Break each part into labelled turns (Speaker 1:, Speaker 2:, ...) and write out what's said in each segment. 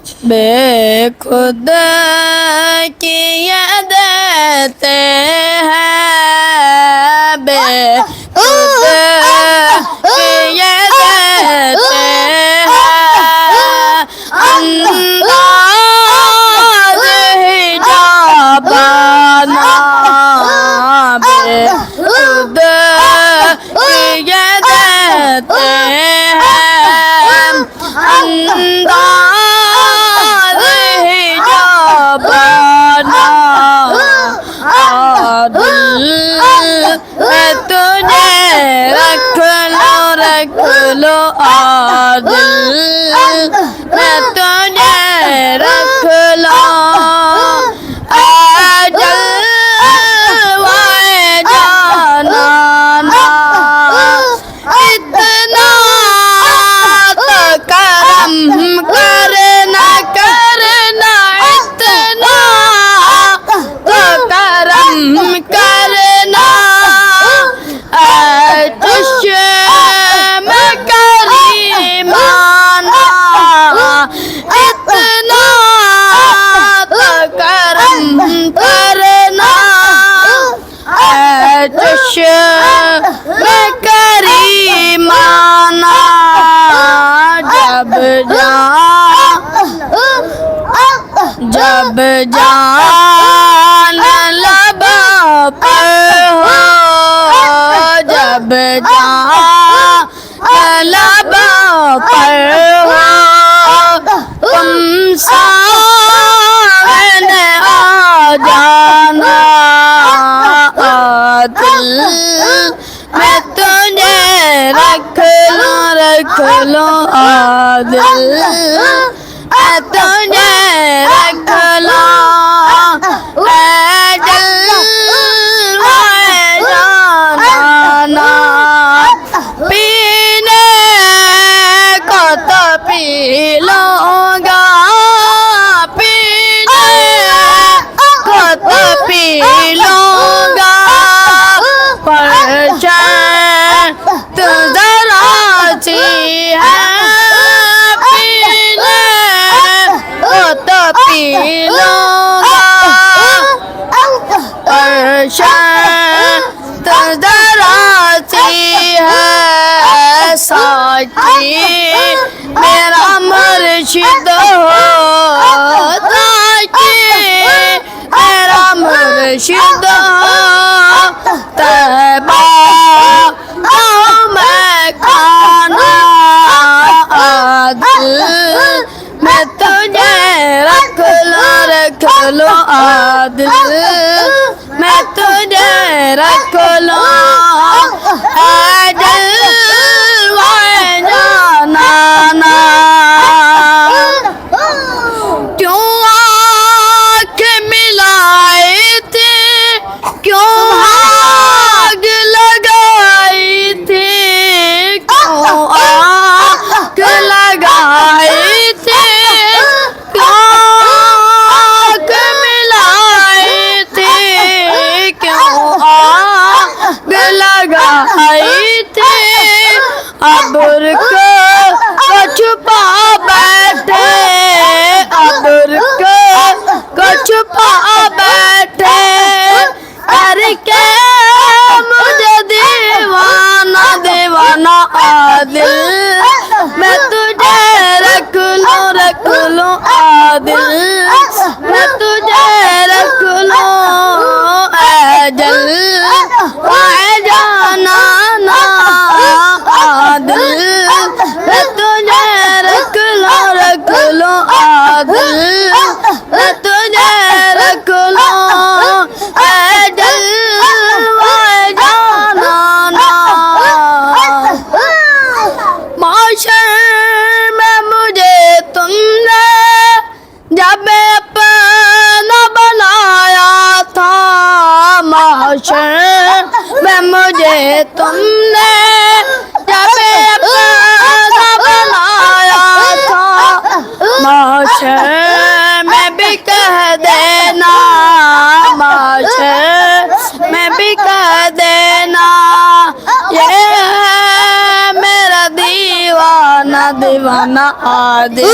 Speaker 1: बेखुद की ये देते हैं, बेखुद की ये देते हैं, अंदाज़ हिजाबाना, बेखुद की ये देते हैं, अंदाज़ हिजाबाना, दिल में तुझे रख लो दिल में तुझे रख लो, जलवाए जाना इतना तो करम करना इतना तो करम करना, चश्म करीमाना इतना तो करम करना, चश्म करीमाना, जब जान लबा पर हो, जब जान लबा पर हो, तुम सामने आ जाना, दिल में तुझे रख लो दिल में तुझे रख लो, जलवाए जाना, पीने को तो पी लूँगा, पीने को तो पी लूँगा, पर तू जरा सी है, पीने को तो पी लूँगा, पर तू जरा सी है, साकी मेरा मुर्शिद हो, साकी मेरा मुर्शिद हो, तैबा मैं खाना, दिल में तुझे रख लो दिल में तुझे रख लो, जलवाए जाना, क्यों आँख मिलाए थे, क्यों आग लगाई थी, क्यों आग लगाई थी, क्यों आग मिलाई थी, क्यों आग लगाई थी, अब्र को छुपा बैठे, अब्र को छुपा बैठे, करके मुझे दीवाना दिल मैं तुझे रख लो दिल मैं तुझे रख लो, जलवाए जाना दिल मैं तुझे रख लो दिल मैं तुझे रख लो, जलवाए जाना माशर में मुझे तुमने जब अपना बनाया था, माशर में मुझे तुमने जब अपना बनाया था, माशर में भी कह देना, माशर में भी कह देना, ये है मेरा दीवाना आदिल।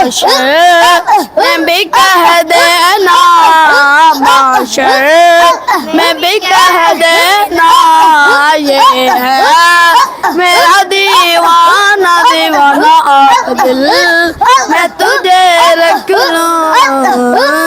Speaker 1: माशर में भी कह देना, माशर में भी कह देना, ये है मेरा दीवाना दीवाना दिल मैं तुझे रख लूं।